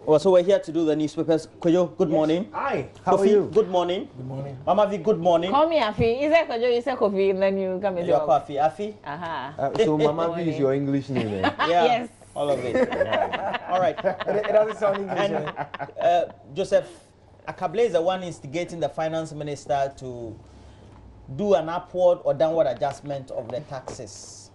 Well, so we're here to do the newspapers. Koyo, good morning. Hi, how Kofi, are you? good morning. Good morning. Mamavi, good morning. Call me Afi. Is that Kojo? Is that Kofi? And then you come and You're Kofi. Afi? Aha. So Mama V is your English name, eh? Yeah. Yes. All of it. All right. It doesn't sound English. And Joseph Akable is the one instigating the finance minister to do an upward or downward adjustment of the taxes.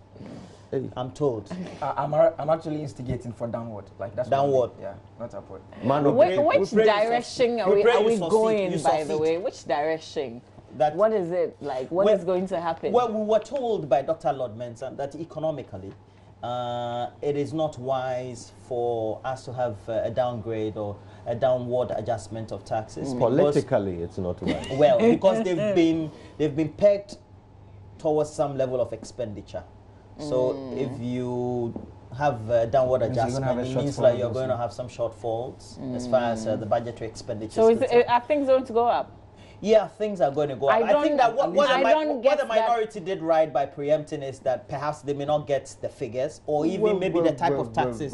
Hey. I'm told. I'm actually instigating for downward. Like that's Downward. Yeah, not upward. Man of Which pray you direction succeed. are We pray you we succeed. going, You by the succeed. way? Which direction? That What is it like? What is going to happen? Well, we were told by Dr. Lord Mensa that economically, it is not wise for us to have a downgrade or a downward adjustment of taxes. Politically, it's not right. Well, because they've been pegged towards some level of expenditure. So if you have a downward Means you're gonna have adjustment, a it means shortfall, like you're obviously. going to have some shortfalls as far as the budgetary expenditure. So is concerned. are things going to go up? Yeah, things are going to go up. I I think that don't- what I don't the get that- minority did right by preempting is that perhaps they may not get the figures or even maybe the type of taxes.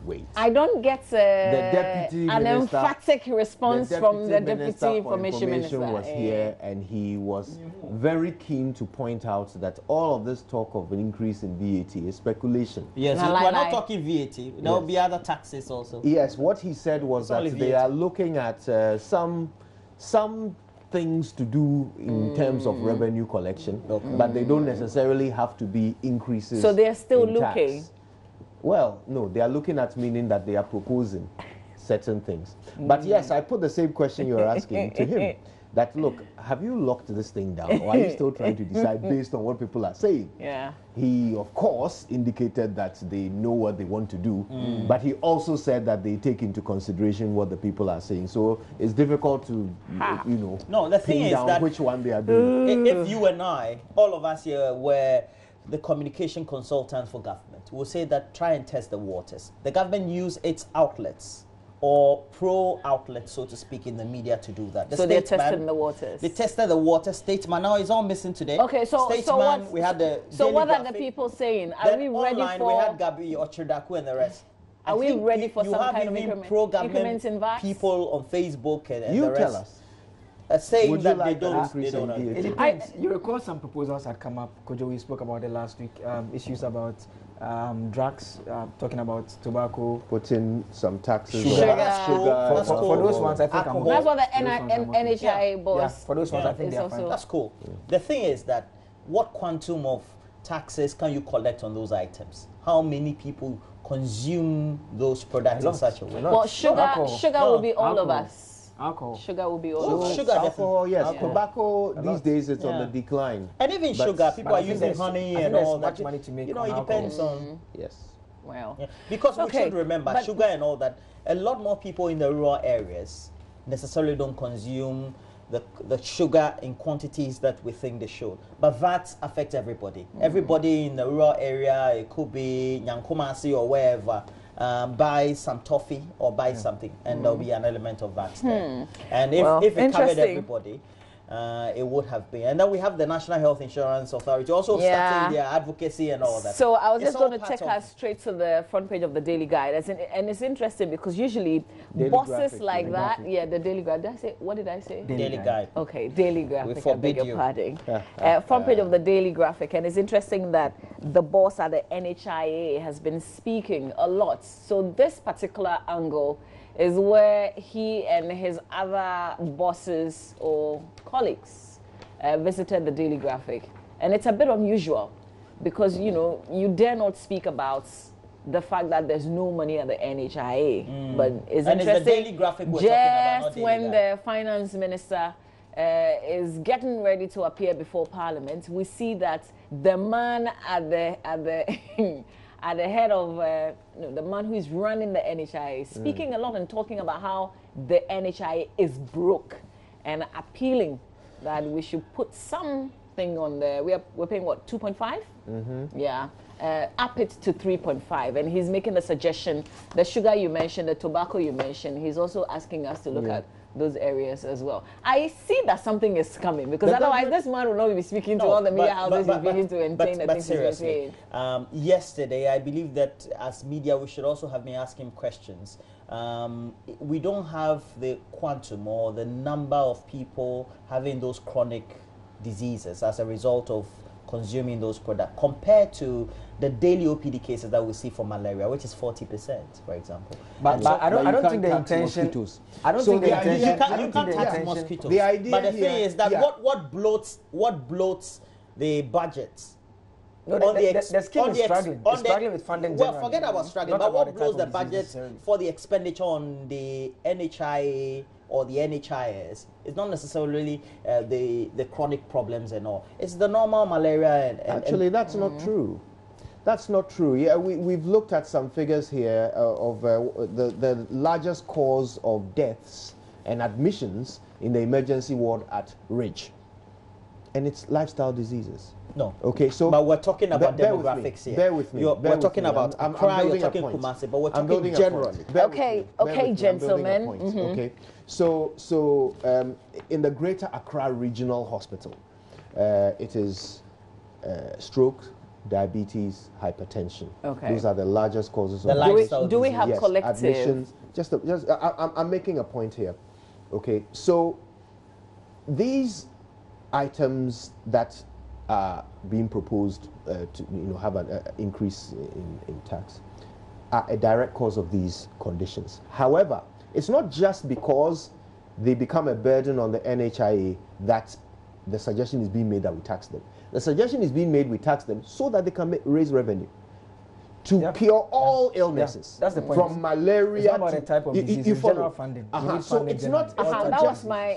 Wait. I don't get deputy an minister- emphatic response from the Minister Deputy for Information Minister. was here, and he was very keen to point out that all of this talk of an increase in VAT is speculation. Yes, No, we're lie. not talking VAT. There will be other taxes also. Yes, what he said was It's only that they VAT. are looking at some things to do in terms of revenue collection, but they don't necessarily have to be increases. So they're still in tax. looking? Well, no, they are looking at meaning that they are proposing certain things. But yes, I put the same question you're asking to him. That look, have you locked this thing down, or are you still trying to decide based on what people are saying? Yeah. He, of course, indicated that they know what they want to do, but he also said that they take into consideration what the people are saying. So it's difficult to, No, the thing pin is down that which one they are doing. if you and I, all of us here, were the communication consultants for government, will say that try and test the waters. The government use its outlets or pro outlets, so to speak, in the media to do that. So they're testing the waters. They tested the water. Statesman now is all missing today. Okay, so Statesman, we had the So Daily what are the Graphic. people saying? Are Then we ready online, for? we had Gabi Ochedaku and the rest. Are I we think ready for you some have kind of even increment- pro-government increments in VAT? people on Facebook and You the rest tell us. saying Would you that like they an don't. increase They don't. in agree. It depends. You recall some proposals had come up. Kojo, we spoke about it last week. Issues about drugs, talking about tobacco. Put in some taxes Sugar. on That's cool. sugar. That's For cool. those ones, I think Alcohol. I'm That's what the for those ones I'm okay. NHI Yeah, boss. for those ones, I think is they are also- fine. That's cool. The thing is that what quantum of taxes can you collect on those items? How many people consume those products in such a way? Well, sugar Alcohol. will be all of Alcohol. us. Alcohol. Sugar will be all Oh, of us. sugar, Alcohol, yes. definitely. Tobacco, these days it's on Yeah. the decline. And even But- sugar, people but are I think using there's- honey I think and there's all much that. money to make You know, on it depends alcohol. on. Yes. Well, Yeah. Because we Okay, should remember but- sugar and all that. A lot more people in the rural areas necessarily don't consume the sugar in quantities that we think they should. But that affects everybody. Everybody in the rural area, it could be Nyankumasi or wherever, buy some toffee or buy something, and there'll be an element of that there. And Well, if it covered interesting. everybody, it would have been. And then we have the National Health Insurance Authority also Yeah. starting their advocacy and all that. So I was It's just all going to part take of- us straight to the front page of the Daily Guide, and it's interesting because usually Daily bosses Graphic, like Daily that, Graphic. yeah, the Daily Guide. Did I say what did I say? Daily Guide. Okay, Daily Graphic. I forbid beg your you. pardon. Front page of the Daily Graphic, and it's interesting that the boss at the NHIA has been speaking a lot. So this particular angle is where he and his other bosses or colleagues visited the Daily Graphic, and it's a bit unusual because you dare not speak about the fact that there's no money at the NHIA, but it's And it's the interesting. Daily Graphic we're talking about, not Just Daily when Guide. the finance minister is getting ready to appear before Parliament, we see that the man at the at the head of the man who is running the NHIA is speaking a lot and talking about how the NHIA is broke and appealing that we should put something on there. We're paying what, 2.5? Yeah, up it to 3.5, and he's making the suggestion. The sugar you mentioned, the tobacco you mentioned. He's also asking us to look at those areas as well. I see that something is coming, because But otherwise this man will not be speaking to all the media houses he's beginning to entertain the but things he's seriously, saying. yesterday I believe that as media we should also have been asking questions. We don't have the quantum or the number of people having those chronic diseases as a result of consuming those products compared to the daily OPD cases that we see for malaria, which is 40%, for example. But I don't think the intention. Mosquitoes. I don't So think the the idea- intention. You can't, I don't you think can't the tax intention- mosquitoes. The idea but the thing here- is that yeah. what bloats the budgets? No, on the scheme is struggling. It's struggling with funding. Well, generally. forget about struggling, Not but about what the type blows of the disease budget necessarily. for the expenditure on the NHIA or the NHIS is not necessarily the chronic problems and all. It's the normal malaria and Actually, that's not true. That's not true. Yeah, we've looked at some figures here of the largest cause of deaths and admissions in the emergency ward at Ridge. And it's lifestyle diseases. no. Okay, so But we're talking about bear with me, demographics here. bear with me, We're bear with talking me. about I'm Accra, you're building a talking point. Kumasi, but we're I'm talking building a generally. point. Bear with Okay, me, bear okay, with me. I'm building a gentlemen. point, Okay, so in the Greater Accra Regional Hospital, it is stroke, diabetes, hypertension. Okay. Those are the largest causes The of lifestyle Do we disease. have yes, collective? admissions. I'm making a point here. Okay, so these items that are being proposed to have an increase in tax are a direct cause of these conditions. However, it's not just because they become a burden on the NHIA that the suggestion is being made that we tax them. The suggestion is being made we tax them so that they can raise revenue to Yeah. cure all illnesses. That's the point. From malaria It's not about to the type of disease, it's follow. general funding. You need So funding it's generally. not. That just- was my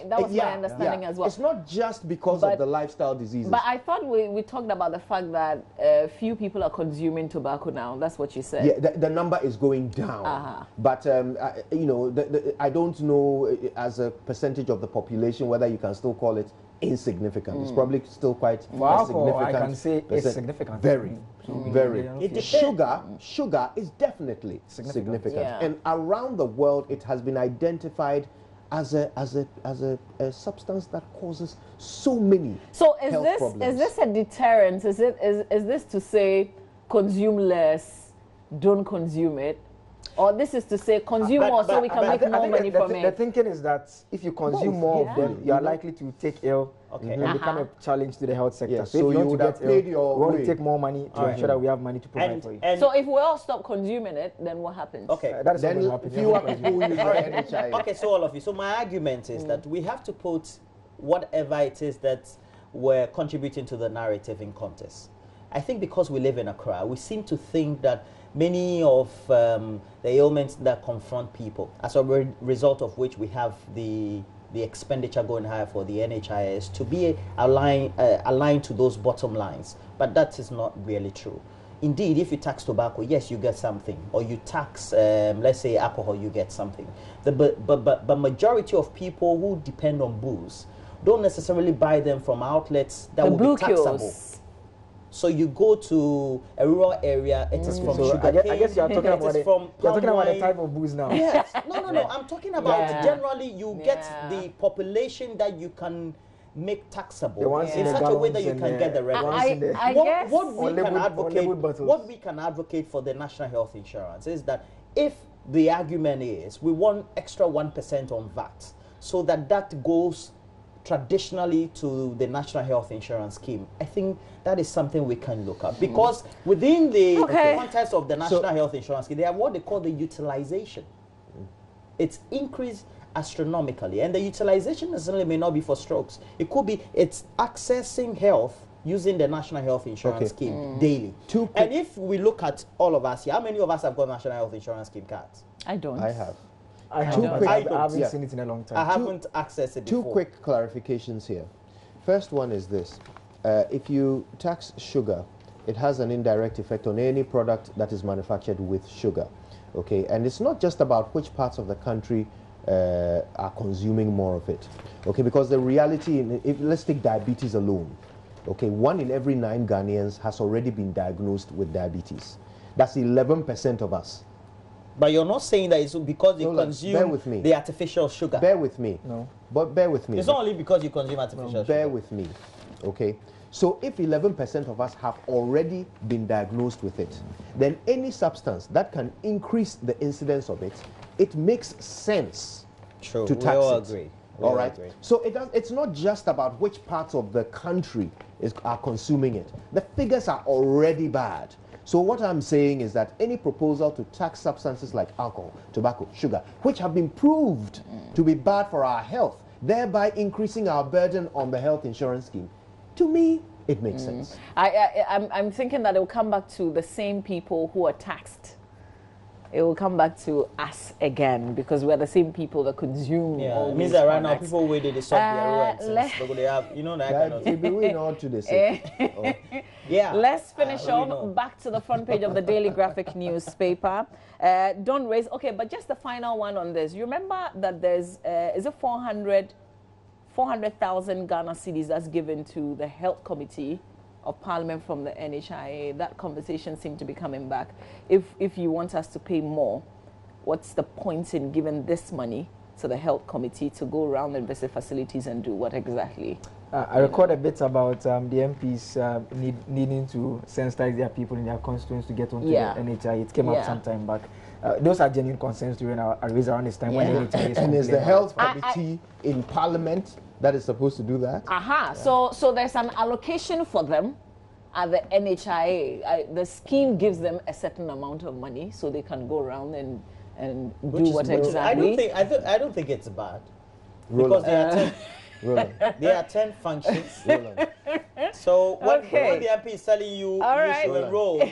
understanding as well. It's not just because But- of the lifestyle diseases. But I thought we talked about the fact that few people are consuming tobacco now. That's what you said. Yeah, the number is going down. But I don't know as a percentage of the population whether you can still call it insignificant. It's probably still quite For alcohol, significant. I can say it's percent. significant. Very, very. It depends. Sugar is definitely significant. Yeah. And around the world, it has been identified as a substance that causes so many So health problems. is this a deterrent? Is this to say consume less, don't consume it? Or this is to say consume more so we can make more money from The it? thinking is that if you consume Both, more yeah. of them, you are likely to take ill Okay. and become a challenge to the health sector. Yeah, so so if you you want would to have get paid ill, your we want way. to take more money to ensure that we have money to provide for you. And So if we all stop consuming it, then what happens? okay. That is Then what will happen. fewer people use the NHIA. Okay, so all of you. So my argument is that we have to put whatever it is that we're contributing to the narrative in context. I think because we live in Accra, we seem to think that many of the ailments that confront people, as a result of which we have the expenditure going higher for the NHIS to be aligned to those bottom lines. But that is not really true. Indeed, if you tax tobacco, yes, you get something. Or you tax, let's say, alcohol, you get something. But majority of people who depend on booze don't necessarily buy them from outlets that The will blue be taxable. kiosks. So you go to a rural area, it is from So sugar I guess you are talking it about is from you're talking palm about the wine. type of booze now. Yes. No. I'm talking about Yeah. generally you get Yeah. the population that you can make taxable The ones in in the such a way that gallons you and can the get the revenue. ones in the- I guess what we Or can labeled- or advocate, labeled bottles. what we can advocate for the national health insurance is that if the argument is we want extra 1% on VAT, so that goes traditionally to the national health insurance scheme, I think that is something we can look at because within the Okay. context of the national health insurance scheme, they have what they call the utilization. It's increased astronomically, and the utilization necessarily may not be for strokes. It could be it's accessing health using the national health insurance scheme daily. And if we look at all of us here, how many of us have got national health insurance scheme cards? I don't. I have. I have, Two but quick- I I haven't yeah. seen it in a long time. I haven't accessed it Two before. quick clarifications here. First one is this. If you tax sugar, it has an indirect effect on any product that is manufactured with sugar. Okay, and it's not just about which parts of the country are consuming more of it. Okay, because the reality, let's take diabetes alone. Okay, 1 in every 9 Ghanaians has already been diagnosed with diabetes. That's 11% of us. But you're not saying that it's because you Bear consume with me. the artificial sugar. Bear with me. No. But bear with me. It's not only because you consume artificial sugar. Bear with me, okay? So if 11% of us have already been diagnosed with it, then any substance that can increase the incidence of it, it makes sense True. to We tax all it. agree. We All all right. agree. So it's not just about which parts of the country are consuming it. The figures are already bad. So what I'm saying is that any proposal to tax substances like alcohol, tobacco, sugar, which have been proved to be bad for our health, thereby increasing our burden on the health insurance scheme, to me, it makes sense. I'm thinking that it will come back to the same people who are taxed. It will come back to us again because we're the same people that consume all It these means that right now products. people waited to stop their rents. le- They have, you know, that kind of That thing. we all to the same. Yeah. Let's finish we on know. back to the front page of the Daily Graphic newspaper. Don't raise, okay, but just the final one on this. You remember that there's, is it 400,000 Ghana cedis that's given to the Health Committee of Parliament from the NHIA? That conversation seemed to be coming back. If you want us to pay more, what's the point in giving this money to the Health Committee to go around and visit facilities and do what exactly? I record a bit about the MPs needing to sensitize their people in their constituents to get onto the NHI. It came up some time back. Those are genuine concerns during our raise around this time when NHI is And is the complaining. health committee in Parliament that is supposed to do that? So there's an allocation for them at the NHIA. The scheme gives them a certain amount of money so they can go around and do what exactly. I don't think it's bad. Roland. Because there are 10, Roland. there are 10 functions. Roland. So when Okay. the MP is telling you All you right. should enroll,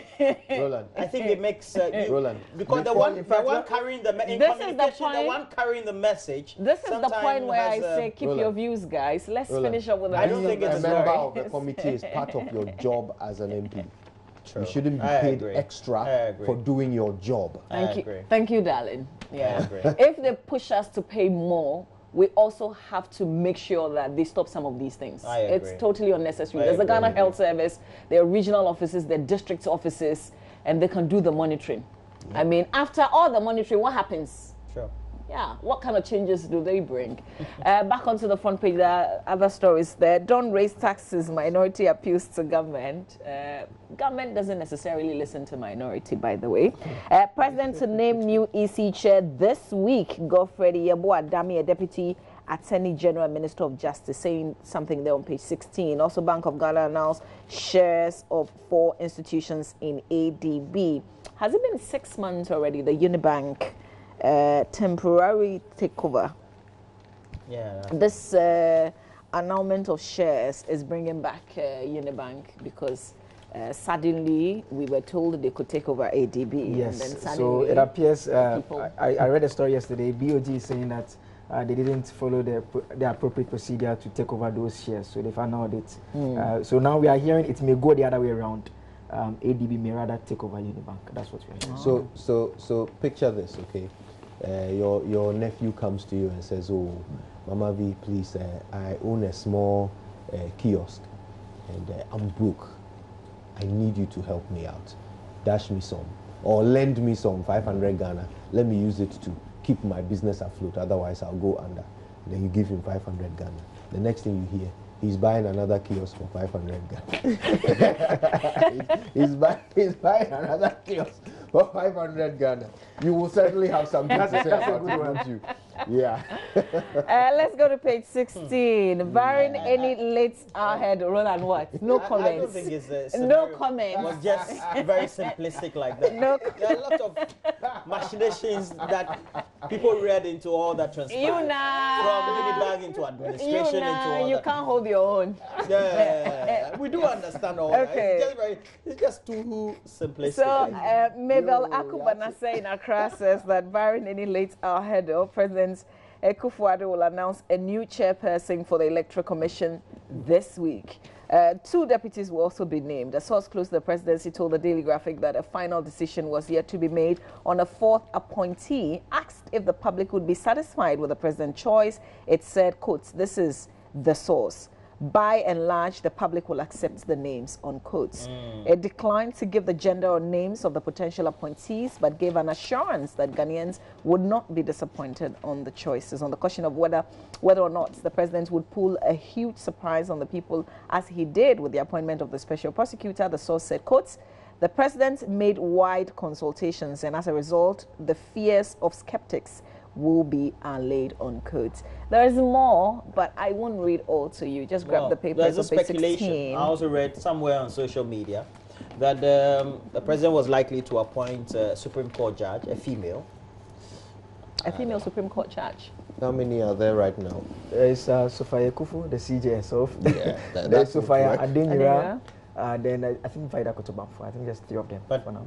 Roland. I think it makes Roland. because the Before- one in fact, carrying the in This is the communication, the point. one carrying the message. This is the sometimes point where I has, say keep Roland. your views, guys. Let's Roland. finish up with the I don't think Being it's a member right. of the committee is part of your job as an MP. True. You shouldn't be I paid agree. I extra agree. for doing your job. Thank you. agree. Thank you, darling. Yeah. agree. If they push us to pay more, we also have to make sure that they stop some of these things. I agree. It's totally unnecessary. I There's the agree. Ghana Health Service, there are regional offices, there are district offices, and they can do the monitoring. I mean, after all the monitoring, what happens? Sure. Yeah, what kind of changes do they bring? Back onto the front page, there are other stories there. Don't raise taxes, minority appeals to government. Government doesn't necessarily listen to minority, by the way. President to name new EC chair this week. Godfrey Yeboah Dami, a deputy Attorney General Minister of Justice, saying something there on page 16. Also, Bank of Ghana announced shares of 4 institutions in ADB. Has it been 6 months already, the Unibank temporary takeover? Yeah. This annulment of shares is bringing back Unibank because suddenly we were told they could take over ADB. Yes, and then so suddenly it appears, people- I read a story yesterday, BOG is saying that they didn't follow the appropriate procedure to take over those shares, so they've annulled it. So now we are hearing it may go the other way around. ADB may rather take over Unibank. That's what we are hearing. So picture this, okay? Your nephew comes to you and says, "Oh, Mama V, please, I own a small kiosk, and I'm broke. I need you to help me out. Dash me some, or lend me some 500 Ghana. Let me use it to keep my business afloat. Otherwise, I'll go under." Then you give him 500 Ghana. The next thing you hear, he's buying another kiosk for 500 Ghana. he's buying another kiosk for 500 Ghana. You will certainly have something to say about it, won't you? Yeah. let's go to page 16. Barring any late ahead, Roland, what? No comments. I don't think it's a No scenario comments. was just very simplistic like that. No There are a lot of machinations that people read into all that transpired. You now. From Unibank into administration into all You that. can't hold your own. Yeah, we do understand all Okay. that. It's just too simplistic. So, Mabel Akubanase in Accra says that barring any late ahead, President Kufuor will announce a new chairperson for the Electoral Commission this week. 2 deputies will also be named. A source close to the presidency told the Daily Graphic that a final decision was yet to be made on a 4th appointee. Asked if the public would be satisfied with the president's choice, it said, quote, "This is the source. by and large, the public will accept the names, unquote. It declined to give the gender or names of the potential appointees, but gave an assurance that Ghanaians would not be disappointed on the choices. On the question of whether or not the president would pull a huge surprise on the people, as he did with the appointment of the special prosecutor, the source said, quote, the president made wide consultations, and as a result, the fears of skeptics will be allayed, unquote. There is more, but I won't read all to you. Just grab the paper. There's a speculation. I also read somewhere on social media that the president was likely to appoint a Supreme Court judge, a female. A female Supreme Court judge. How many are there right now? There's Sophia Kufu, the CJ herself. Yeah, there's Sophia Adeniran. Then I think Vida Kotobamfo. I think there's 3 of them for now.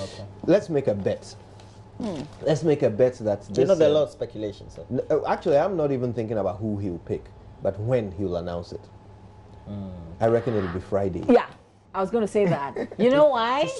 Okay. Let's make a bet. Let's make a bet that Do you know there are a lot of speculations? Actually, I'm not even thinking about who he'll pick, but when he'll announce it. I reckon it'll be Friday. Yeah, I was going to say that. You know why?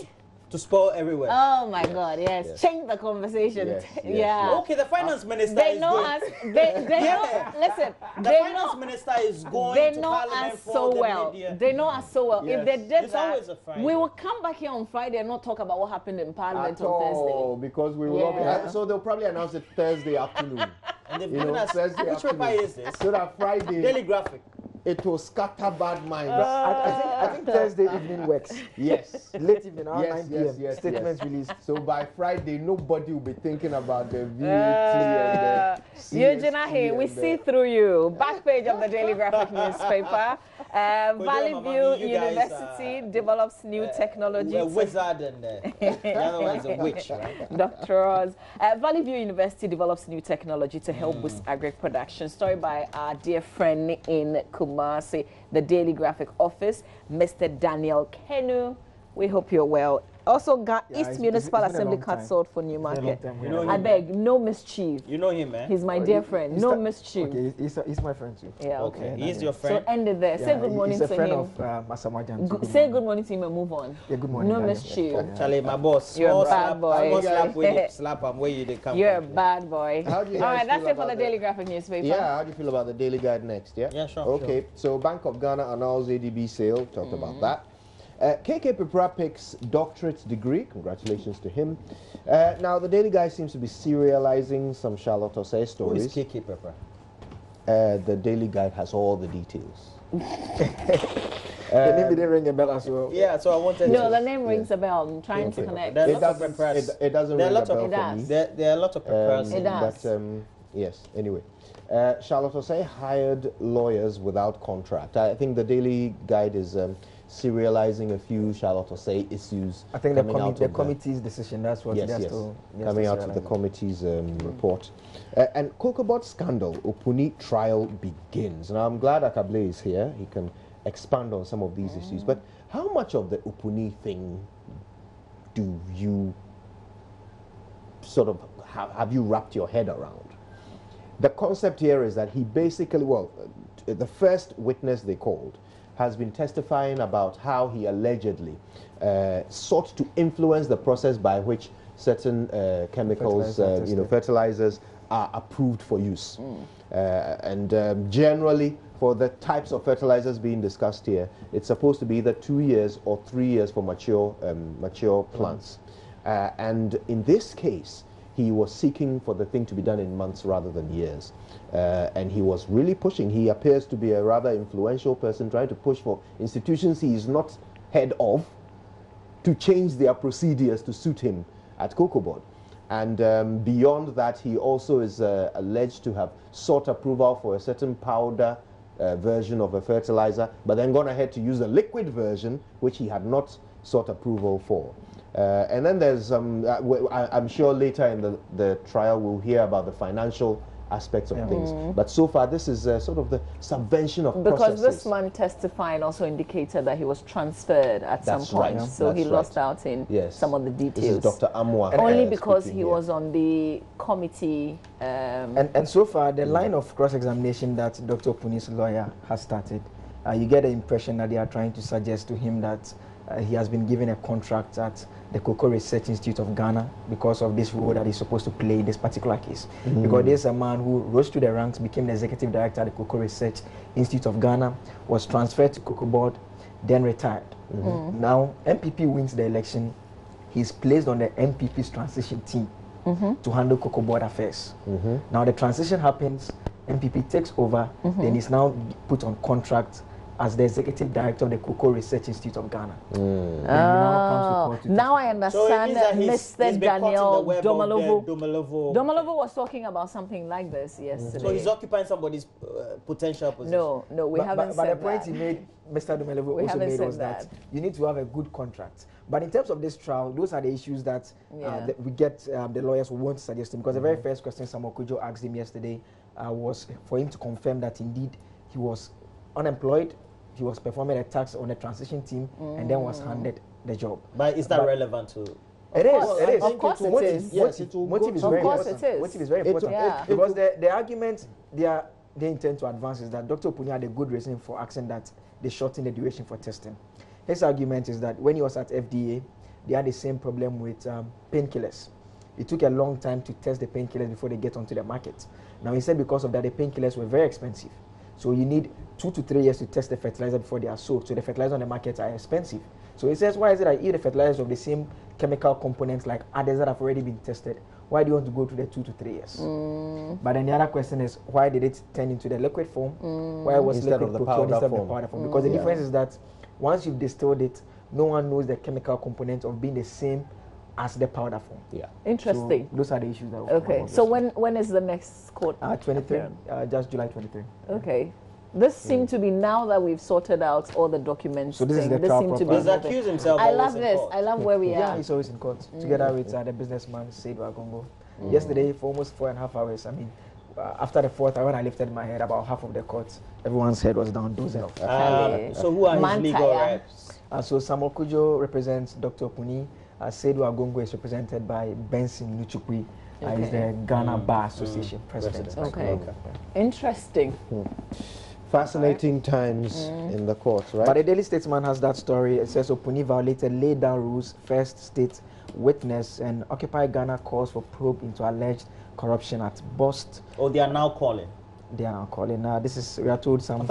To spoil everywhere. Oh my God! Yes, change the conversation. Yes. Okay, the finance minister They is know going. us. They know. Listen, The they finance know. minister is going They to know Parliament us for so the well. media. They know us so well. If they did It's always a that, Friday. we will come back here on Friday and not talk about what happened in Parliament At on all, Thursday. because we will Yeah. not be. So they'll probably announce it Thursday afternoon. And they've You given know, us, Thursday which paper afternoon. is this? So that Friday, Daily Graphic. it will scatter bad minds. I think Thursday evening works. Yes. Late evening, around Yes, 9 p.m. yes, Statements released. So by Friday, nobody will be thinking about the VAT and the Eugenia, CST hey, we and see the- through you. Back page of the Daily Graphic newspaper. Valley Mama, View you guys University develops new technology. A wizard and the other one is a witch, right? Doctors. Valley View University develops new technology to help boost agri production. Story by our dear friend in Kumasi, the Daily Graphic office, Mr. Daniel Kenu. We hope you're well. Also, East Municipal it's been a Assembly long cut time. sword for Newmarket. You know I him, beg, no mischief. You know him, man. He's my dear friend. No mischief. Okay, he's my friend too. Yeah, Okay, okay. he's your So friend. end it there. Say good morning he's to a friend him. of Masamajan. Say good morning to him and move on. Yeah, good morning. No Daniel. mischief. Yeah. Charlie, my boss. You're a Small bad slap, boy. small slap when you slap him where you they come You're a from. bad boy. How do you All guys right, that's feel it for the about Daily Graphic newspaper. Yeah, how do you feel about the Daily Guide next? Yeah? Yeah, sure. Okay, so Bank of Ghana announces ADB sale. Talked about that. KK Pipra picks doctorate degree. Congratulations to him. Now, the Daily Guide seems to be serializing some Charlotte Osei Who is stories. KK Pepper? The Daily Guide has all the details. The name didn't ring a bell as well. Yeah, so I wanted No, to. the name rings a bell. I'm trying to connect. There are It lots of doesn't, preppers. it doesn't There are ring a lots of- bell It for does. me. There are a lot of preppers. It does. But, yes, anyway. Charlotte Osei hired lawyers without contract. I think the Daily Guide is serializing a few Charlotte Osei issues. I think the coming out of committee's decision, that's what Yes, they're yes. still Coming out of the committee's report. And Cocobot scandal, Opuni trial begins. Now, I'm glad Akable is here. He can expand on some of these issues. But how much of the Opuni thing do you sort of have you wrapped your head around? The concept here is that he basically, the first witness they called has been testifying about how he allegedly sought to influence the process by which certain chemicals, fertilizers are approved for use. And generally, for the types of fertilizers being discussed here, it's supposed to be either 2 years or 3 years for mature plants. And in this case, he was seeking for the thing to be done in months rather than years. And he was really pushing. He appears to be a rather influential person trying to push for institutions he is not head of to change their procedures to suit him at Cocobot. And beyond that, he also is alleged to have sought approval for a certain powder version of a fertilizer, but then gone ahead to use the liquid version, which he had not sought approval for. And then there's, I'm sure later in the trial we'll hear about the financial aspects of things. But so far, this is sort of the subvention of Because processes. this man testifying also indicated that he was transferred at some That's point, right. so he That's lost right. out in Yes. some of the This details. is Dr. Amwa. Only because speaking he here. was on the committee. And so far, the line of cross-examination that Dr. Puni's lawyer has started, you get the impression that they are trying to suggest to him that he has been given a contract at the Cocoa Research Institute of Ghana because of this role that he's supposed to play in this particular case. Because there's a man who rose through the ranks, became the executive director at the Cocoa Research Institute of Ghana, was transferred to Cocoa Board, then retired. Now, MPP wins the election. He's placed on the MPP's transition team to handle Cocoa Board affairs. Now, the transition happens, MPP takes over, then he's now put on contract as the executive director of the Cocoa Research Institute of Ghana. Now I understand that Mr. Daniel Domolovo. Domolovo was talking about something like this yesterday. So he's occupying somebody's potential position. No, we haven't but said the point that. he made, Mr. Domolovo also made was that you need to have a good contract. But in terms of this trial, those are the issues that, that we get the lawyers who want to suggest him. Because the very first question Samuel Kujo asked him yesterday was for him to confirm that indeed he was unemployed, he was performing a tax on the transition team, and then was handed the job. But is that relevant to? It is. Of course it is. Yes, it will motive is Of very course important. it is. Motive is very important. Yeah. Because the argument they intend to advance is that Dr. Punya had a good reason for asking that they shorten the duration for testing. His argument is that when he was at FDA, they had the same problem with painkillers. It took a long time to test the painkillers before they get onto the market. Now he said because of that, the painkillers were very expensive. So you need 2 to 3 years to test the fertilizer before they are sold. So the fertilizers on the market are expensive. So he says, why is it I eat the fertilizers of the same chemical components like others that have already been tested? Why do you want to go to the 2 to 3 years? But then the other question is, why did it turn into the liquid form? Why was Instead liquid of the procured powder instead of the form? powder form? Because the difference is that once you've distilled it, no one knows the chemical component of being the same as the powder form. Interesting. So those are the issues that Okay. So when is the next court? 23, just July 23. Okay. This seemed to be, now that we've sorted out all the documents. So this is the this trial seemed to be He's accused himself. I always love in this. court. I love where we Yeah, are. he's always in court together with the businessman Seidu Agongo. Yesterday, for almost 4.5 hours, I mean, after the 4th hour, when I lifted my head, about half of the court, everyone's head was down, dozing off. So who are his legal Mantaya. reps? So Samuel Kujo represents Dr. Puni. Seidu Agongo is represented by Benson Nuchukwi. He's the Ghana Bar Association president. Okay. Interesting. Fascinating times in the courts, right? But the Daily Statesman has that story. It says Opuni violated laid down rules, first state witness, and Occupy Ghana calls for probe into alleged corruption at Bost. Oh, they are now calling. They are now calling. This is, we are told some I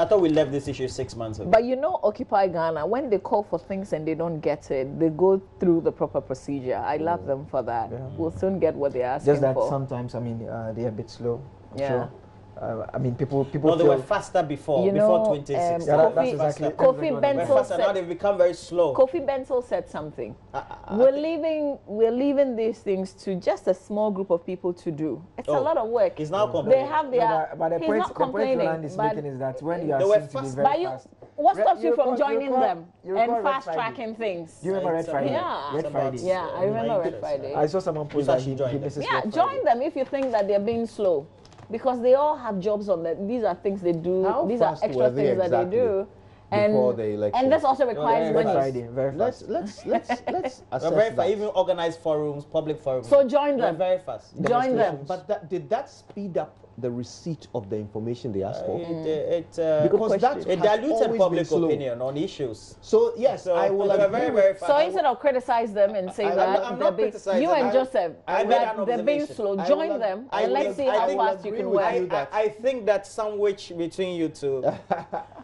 thought we left this issue 6 months ago. But you know, Occupy Ghana, when they call for things and they don't get it, they go through the proper procedure. I love them for that. We'll soon get what they're asking just that for. sometimes, I mean, they're a bit slow. Yeah. Sure. I mean, people No, they feel were faster before, You before know, 2016. that's exactly- Kofi They were Bensel faster. Now said, they've become very slow. Kofi Bensel said something. We're leaving these things to just a small group of people to do. It's a lot of work. He's now They complaining. have their. but the he's point, not complaining. Roland is but making is that when you are They were seen to be fast. very but fast. what stops you from recall- joining recall- them you recall and Red fast Friday? tracking things? Do you remember Red Friday? Yeah. Red Friday. Yeah, I remember Red interest. Friday. I saw someone post You that should he join them. misses Yeah, Red join Friday. them if you think that they're being slow, because they all have jobs on that. These are things they do. How These are fast extra were they things that they exactly do. And, before the election? and this also requires Red money. Friday, very fast. Let's We're assess very that. fast. Even organized forums, public forums. So join We're them. very fast. Join them. But did that speed up the receipt of the information they asked for? Because that it has diluted always public been slow. opinion on issues. So yes, So I will they were agree. very, very fast. So instead of criticize them and say I'm that not they're being, criticizing. you and I- Joseph, I made that an they're being observation. slow, I join will- them I and will- let's see I how will fast you agree can with work. you that- I think that sandwich between you two,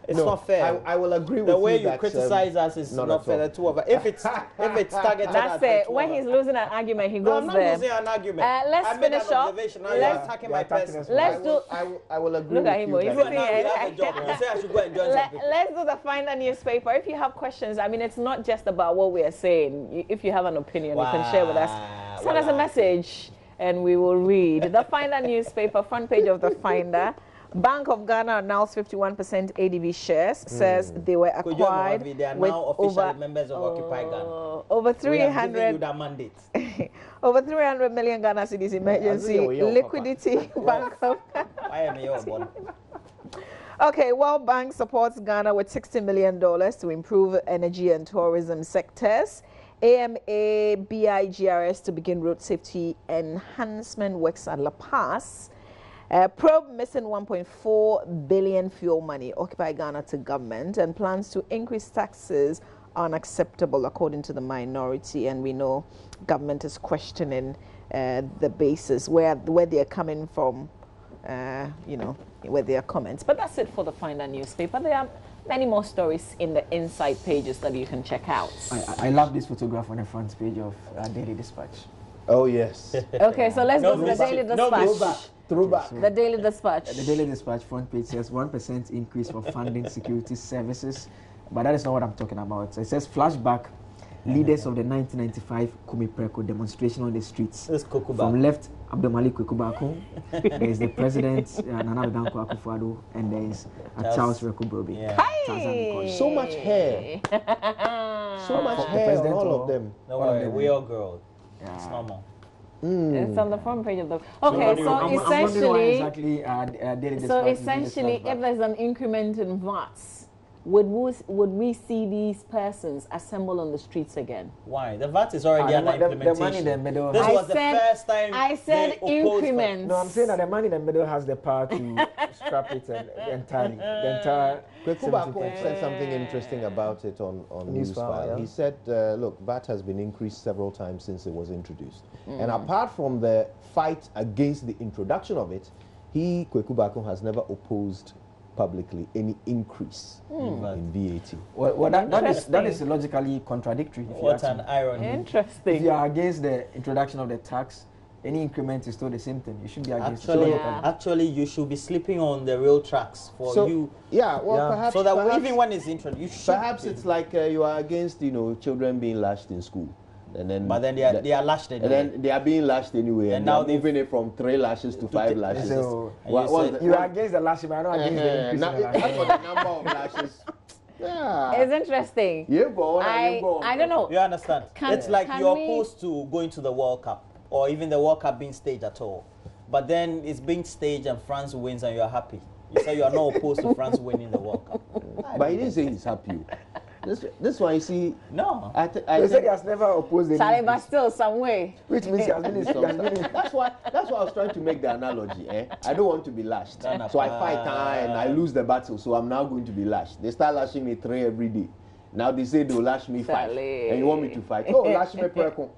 it's No, not fair. I will agree with the way you you that, criticize us is not not at fair. all. The two of us. If it's targeted That's at the it. two When of he's us. losing an argument, he No, goes I'm not there. losing an argument. Let's I made finish an up. observation. Now Let's- you're attacking my attacking person. us. Let's do. I will agree Look with at him, you. he's that- You and I, we have a job. You say I should go and join some people. Let's do the Finder newspaper. If you have questions, I mean, it's not just about what we are saying. If you have an opinion, you can share with us. Send us a message and we will read. The Finder newspaper, front page of the Finder. Bank of Ghana announced 51% ADB shares, says they were Could you acquired know, they are with now officially over, members of Occupy Ghana. over We have given you 300 that mandate. over 300 million Ghana cedis emergency Azuyo, yo, liquidity. Bank of I am your boy. Okay, World Bank supports Ghana with $60 million to improve energy and tourism sectors. AMA BIGRS to begin road safety enhancement works at La Paz. Probe missing 1.4 billion fuel money. Occupy Ghana to government and plans to increase taxes unacceptable according to the minority, and we know government is questioning the basis where they're coming from, you know, with their comments. But that's it for the Finder newspaper. There are many more stories in the inside pages that you can check out. I love this photograph on the front page of Daily Dispatch. Oh, yes. Okay, so let's go to the Daily Dispatch. Throwback. The Daily Dispatch. The Daily Dispatch front page says 1% increase for funding security services, but that is not what I'm talking about. It says flashback, leaders of the 1995 Kumipreko demonstration on the streets. From left, Abdomali Kwekubako, there is the president, Nana Danko Akufo-Addo, and there is Charles Rekubrobi. Hey. So much hair. So much hair on all of them. No worry, we all grow. It's normal. It's on the front page of the. Okay, so essentially, if there's an increment in VATs, would we see these persons assemble on the streets again? Why? The VAT is already under implementation. The money in the middle. This was the first time I said increments. No, I'm saying that the money in the middle has the power to scrap it entirely. The entire. Kwekubako said something interesting about it on Newsfile. Yeah. He said, look, VAT has been increased several times since it was introduced. And apart from the fight against the introduction of it, Kwekubako has never opposed publicly any increase in VAT. Well, that is logically contradictory. What an irony. Interesting. If you are against the introduction of the tax, any increment is still the same thing. You should be against it. Actually, you should be sleeping on the real tracks for you. Yeah, well, perhaps. So that even when it's introduced, perhaps it's like you are against, children being lashed in school. And then, but then they are lashed anyway. And then they are being lashed anyway. And now they're moving it from 3 lashes to 5 lashes. So you are against the lashes, but I'm not against the increase in the lashes. As for the number of lashes. Yeah. It's interesting. I don't know. You understand? It's like you're opposed to going to the World Cup or even the World Cup being staged at all. But then it's being staged and France wins and you're happy. You say you are not opposed to France winning the World Cup. But he didn't say he's happy. This one, you see. No. I said he has never opposed it. But still, some way. Which means he has been That's why I was trying to make the analogy. I don't want to be lashed. So I fight and I lose the battle. So I'm now going to be lashed. They start lashing me 3 every day. Now they say they'll lash me 5. And you want me to fight? Oh, lash me preko.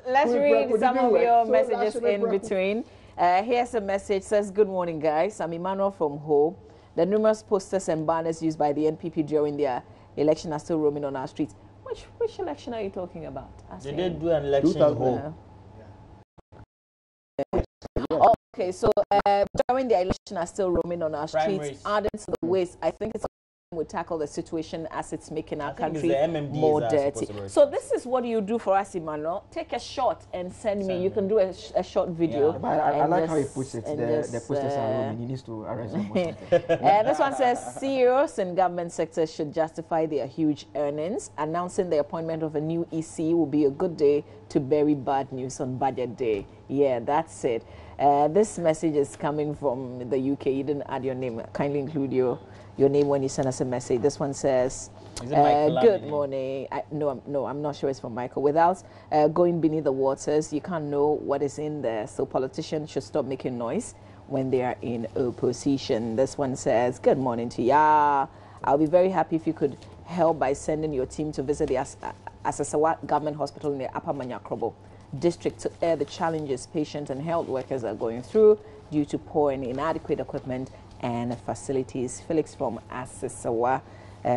Let's read some of your messages in between. Here's a message. Says, good morning, guys. I'm Emmanuel from Ho. The numerous posters and banners used by the NPP during their election are still roaming on our streets. Which election are you talking about? They did do an election in Ho. Oh, okay, so during the election are still roaming on our streets, added to the waste. I think it's we tackle the situation as it's making our country more dirty. So this is what you do for us, Emmanuel. Take a shot and send me. You can do a short video. Yeah. But I like how he puts it. The posters are roaming. He needs to arrest them. This one says CEOs in government sectors should justify their huge earnings. Announcing the appointment of a new EC will be a good day to bury bad news on budget day. Yeah, that's it. This message is coming from the UK. You didn't add your name. Kindly include your name when you send us a message. This one says, good morning. No, I'm not sure it's from Michael. Without going beneath the waters, you can't know what is in there. So politicians should stop making noise when they are in opposition. This one says, good morning to ya. I'll be very happy if you could help by sending your team to visit the Asasawa Government Hospital in the Upper Manyakrobo district to air the challenges patients and health workers are going through due to poor and inadequate equipment and facilities. Felix from Asasawa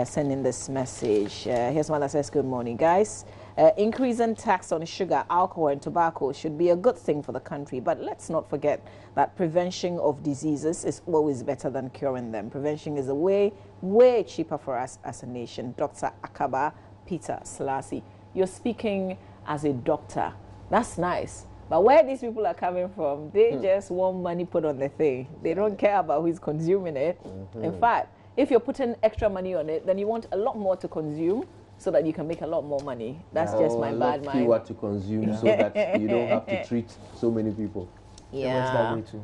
sending this message. Here's one that says, good morning, guys. Increasing tax on sugar, alcohol, and tobacco should be a good thing for the country, but let's not forget that prevention of diseases is always better than curing them. Prevention is a way cheaper for us as a nation. Dr. Akaba Peter Selassie, you're speaking as a doctor. That's nice. But where these people are coming from, they just want money put on the thing. They don't care about who's consuming it. In fact, if you're putting extra money on it, then you want a lot more to consume so that you can make a lot more money. That's just my bad mind. Fewer to consume so that you don't have to treat so many people. Yeah. That way too.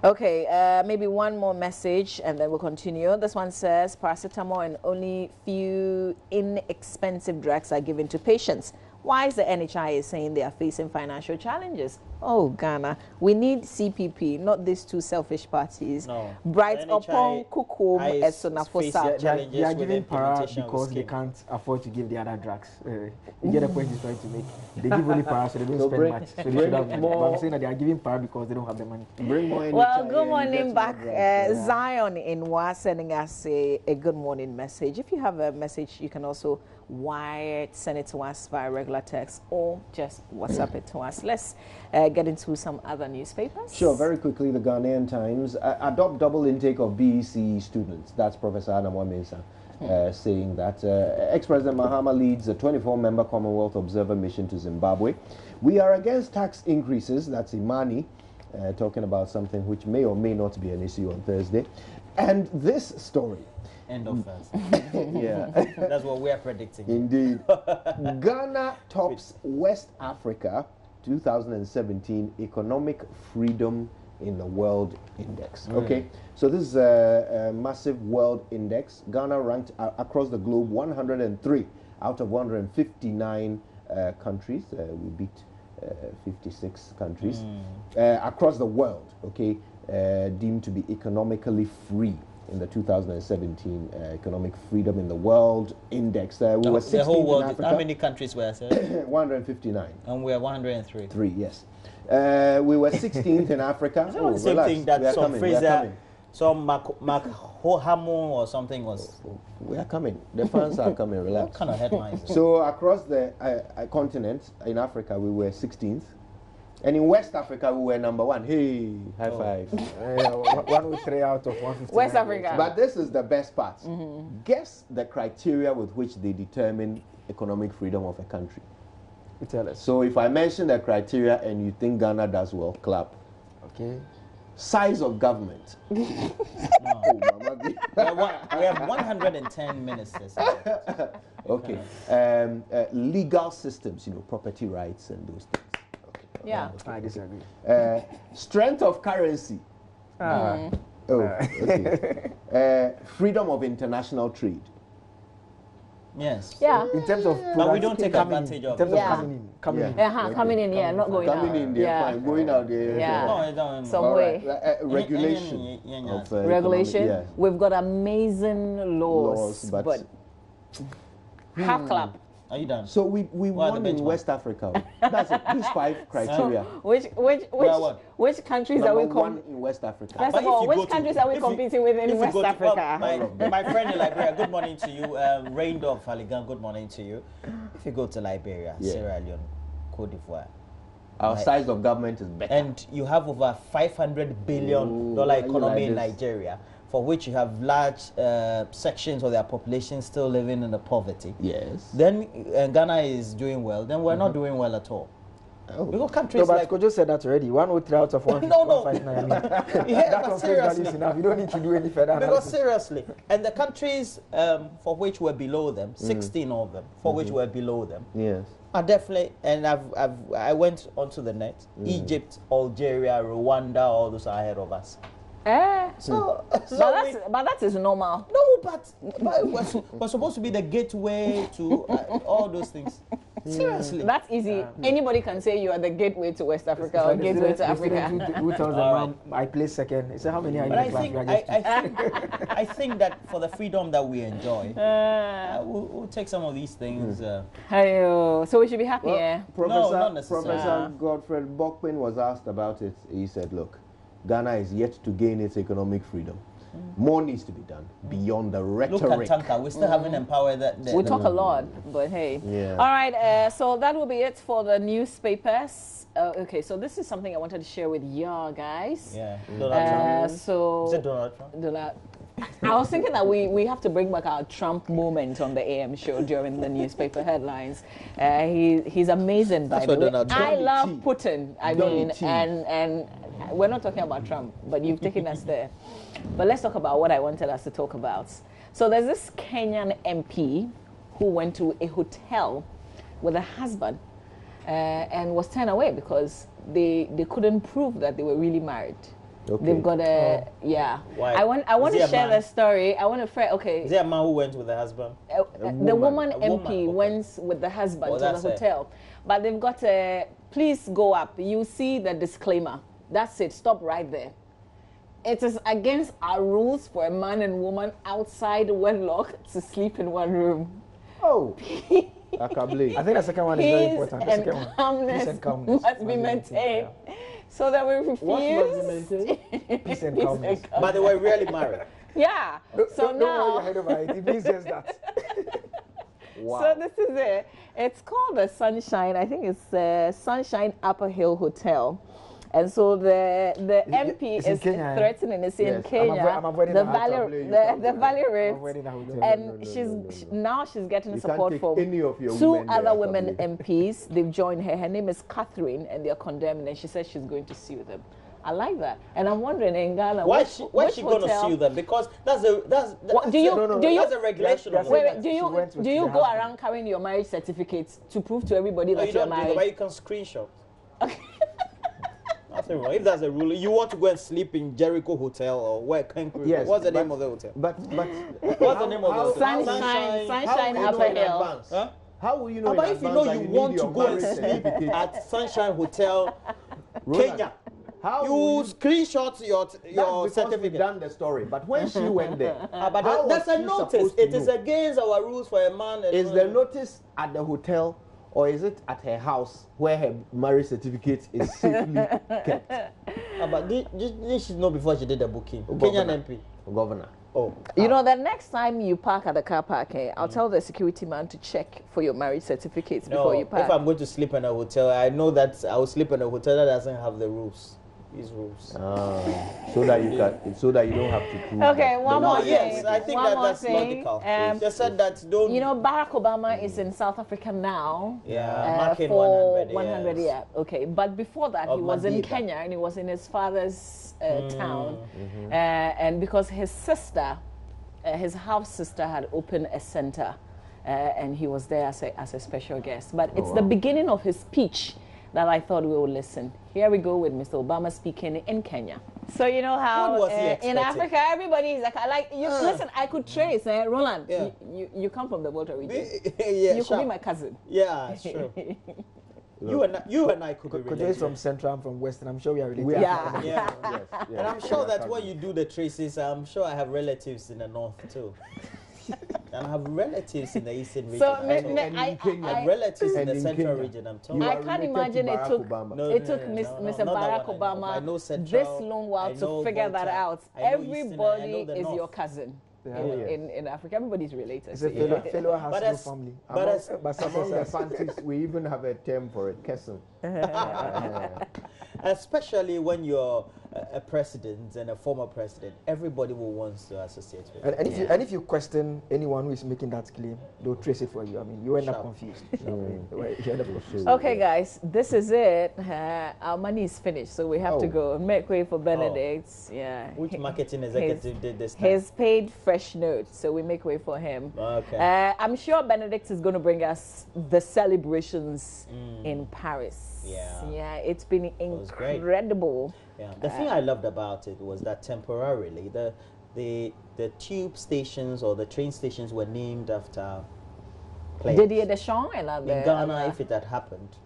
Okay, maybe one more message and then we'll continue. This one says paracetamol and only few inexpensive drugs are given to patients Why is the NHIA saying they are facing financial challenges? Oh, Ghana, we need CPP, not these two selfish parties. No. Bright upon Kukum Esonafosa. They are giving para because they can't afford to give the other drugs. You get the point he's trying to make. They give only para so they don't spend much. So they should have money. But I'm saying that they are giving para because they don't have the money. Bring more Well, good morning back. Zion in Wa sending us a good morning message. If you have a message, you can also send it to us via regular text or just WhatsApp it to us. Let's get into some other newspapers. Sure, very quickly, the Ghanaian Times adopt double intake of BEC students. That's Professor Anamwa Mensah saying that. Ex-President Mahama leads a 24-member Commonwealth Observer mission to Zimbabwe. We are against tax increases. That's Imani talking about something which may or may not be an issue on Thursday. And this story. End of Thursday. Yeah. That's what we are predicting. Indeed. Ghana tops West Africa 2017 Economic Freedom in the World Index. Okay, so this is a massive world index. Ghana ranked across the globe 103 out of 159 countries. We beat 56 countries across the world, okay, deemed to be economically free in the 2017 Economic Freedom in the World Index. We were 16th the whole world. in Africa. How many countries were there? 159. And we are 103. 3, yes. We were 16th in Africa. Is that the same thing that some Fraser, some Mac Hamo or something was? We are coming. The fans are coming. Relax. What kind of headlines? So across the continent, in Africa, we were 16th. And in West Africa, we were number 1. Hey, high five. 103 out of 159. West Africa. But this is the best part. Guess the criteria with which they determine economic freedom of a country. You tell us. So if I mention the criteria and you think Ghana does well, clap. Okay. Size of government. No. We have 110 ministers. Okay. Legal systems, property rights and those things. Yeah. I disagree. Strength of currency. Okay. Freedom of international trade. Yes. Yeah. In terms of But we don't take advantage of it. in terms of coming in. Coming in, not going out. Coming in there, fine. Going out there. Yeah. No, it don't. Some All way. right. Regulation. Of, Regulation. economic, We've got amazing laws, but half clap. Are you done? So we What are won the in benchmarks? West Africa. That's it. These 5 criteria. Which countries are we Number 1 in West Africa. First But of all, if you go which to- countries are we if you- competing with in If you West go to- Africa? my friend in Liberia, good morning to you. Raindorf Haligan, good morning to you. If you go to Liberia, Yeah. Sierra Leone, Cote d'Ivoire, Our Right. size of government is better. and you have over $500 billion Ooh, why you economy in like this? Nigeria, for which you have large sections of their population still living in the poverty. Yes. Then Ghana is doing well. Then we're not doing well at all. Oh. We got No, countries but like Kojo said that already. 103 out of 159. No, no. 159. I mean, Yeah, that but on face seriously. value is enough. You don't need to do any further Because analysis. seriously, and the countries for which we're below them, 16 of them, for which we're below them, Yes. are definitely, and I went onto the net, Egypt, Algeria, Rwanda, all those are ahead of us. So But that is normal. no, but we're supposed to be the gateway to all those things. Seriously. That's easy. Anybody can say you are the gateway to West Africa It's or like the gateway to student- the student Africa. who tells them, All Mom, I place second. He said, how many are in But the I class? think We are just two. I think that for the freedom that we enjoy, we'll take some of these things. Ayo. So we should be happy, yeah? Professor, not necessarily. Professor Godfred Bokpin was asked about it. He said, look, Ghana is yet to gain its economic freedom. More needs to be done beyond the Look rhetoric. at Tanka, we still haven't empowered that. We talk a lot, but hey. Yeah. All right, so that will be it for the newspapers. Okay, so this is something I wanted to share with y'all guys. Yeah, Donald Trump. So Is it Donald Trump? I was thinking that we have to bring back our Trump moment on the AM show during the newspaper headlines. He's amazing, by That's the what way. Donald Trump- I love Donny T. Putin. I Donny mean, T. and we're not talking about Trump, but you've taken us there. But let's talk about what I wanted us to talk about. So there's this Kenyan MP who went to a hotel with a husband and was turned away because they couldn't prove that they were really married. Okay. They've got a yeah. Why? I want Is to he a share man? the story. I want to share. Okay. Is there a man who went with the husband? The woman A MP woman, okay. went with the husband Oh, to the that's it. hotel, but they've got a. Please go up. You see the disclaimer. That's it. Stop right there. It is against our rules for a man and woman outside wedlock to sleep in one room. Oh, I can believe. I think the second one is very Peace important. The and second one. calmness Peace and calmness must be maintained. So that we refuse. What must be maintained? Peace and calmness. But they were really married. Yeah. So Don't worry now. your head over it. It means just that. Wow. So this is it. It's called the Sunshine. I think it's Sunshine Upper Hill Hotel. And so the MP it's in is Kenya, eh? threatening. It's in Yes. Kenya. I'm avoiding the that. Valley, You the can't Valley I'm Rift, avoiding that hotel. and no. now she's getting You can't support take from any of your two women there, other I women can't MPs. They've joined her. Her name is Catherine, and they're condemned. And she says she's going to sue them. I like that. And I'm wondering in Ghana, Why which, is she which going to hotel- sue them? Because that's What, do you do you that's a regulation of the wait, law. wait, do She you went with do you the go husband. around carrying your marriage certificates to prove to everybody No, that you you're don't do that, but married? you can screenshot. Nothing wrong. If that's a rule, you want to go and sleep in Jericho Hotel or where? Yes, What's the but- name of the hotel? But What's the name of the hotel? Sunshine, how Sunshine will you know Upper in Hill. advance? Huh? How will you know? But in if you advance know that you need want to your go and marriage sleep certificate? at Sunshine Hotel, Roland, Kenya, How you will you screenshot your That's because we've certificate. done the story. But when she went there, But how that's was a she notice. supposed to It is know? against our rules for a man. And Is the notice at the hotel or is it at her house where her marriage certificate is safely kept? But did she know before she did the booking? Governor. Kenyan MP. Governor. Oh. You know, the next time you park at the car park, I'll tell the security man to check for your marriage certificates No, before you park. if I'm going to sleep in a hotel, I know that I will sleep in a hotel that doesn't have the rules. These rules. So that you can, so that you don't have to prove. Okay, that one the more No, thing. yes, I think One more that's thing. logical. They said that don't. You know, Barack Obama is in South Africa now. Yeah, marking for 100 100 years. yeah. Okay, but before that, Of he was in Madiba. Kenya and he was in his father's town. And because his sister, his half sister, had opened a center, and he was there as a special guest. But it's the beginning of his speech that I thought we would listen. Here we go with Mr. Obama speaking in Kenya. So you know how What was he in expecting? Africa everybody is like you listen. I could trace Roland. Yeah. You come from the Volta region. Yeah, You could be sharp. my cousin. Yeah, it's true. You and I could be Kojo is related. from Central, I'm from Western. I'm sure we are related. We are Yeah. cousins. Yeah. Yes, yes. And I'm sure that when you do the traces, I'm sure I have relatives in the north too. And I have relatives in the eastern region. So I'm told. in Kenya. I have relatives in And the in central Kenya. region, I'm told. You I are can't related to imagine it Barack took Obama. No, it took no, Mr. not that Barack one I know. I know Obama Central, this long while I to know figure that Volta, out. I know Eastern, I Everybody know the is north. your cousin Yeah. in Africa. Everybody's related. It's a So, fellow, fellow has But no as- family. but as- but some Among the us- fancies, we even have a term for it, Kesson. Especially when you're a president and a former president, everybody will want to associate with And, you. and if you question anyone who is making that claim, they'll trace it for you. I mean, you end up Sharp. confused. You end up confused. Okay, guys, this is it. Our money is finished, so we have to Oh. go. Make way for Benedict. Yeah. Which marketing executive did this time? He's paid fresh notes, so we make way for him. Okay. I'm sure Benedict is going to bring us the celebrations in Paris. Yeah. Yeah, it's been was great. incredible. Yeah. The thing I loved about it was that temporarily the tube stations or the train stations were named after players. Didier Deschamps, I love In it. Ghana, if it had happened,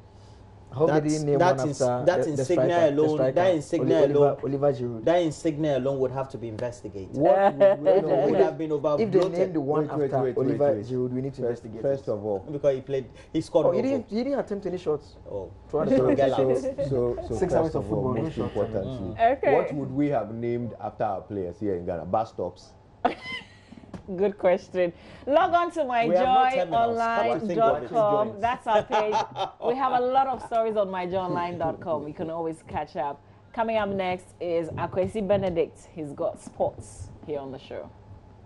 How did he name that one ins- after that the insignia striker, the alone- striker, that insignia Oliver, alone- Oliver Giroud. that insignia alone would have to be investigated. What It would have been If they overbloated name the one Wait, after wait, Oliver wait. Giroud, we need to investigate. First of all, because he scored Oh, no he goal. didn't attempt any shots Oh. throughout so, the Get out. so 6 first hours of of all, football, no most shots. importantly, Okay. what would we have named after our players here in Ghana? Bus stops. Good question. Log on to We have no terminals. Come to think of it. myjoyonline.com. That's our page. We have a lot of stories on myjoyonline.com. You can always catch up. Coming up next is Akwesi Benedict. He's got sports here on the show.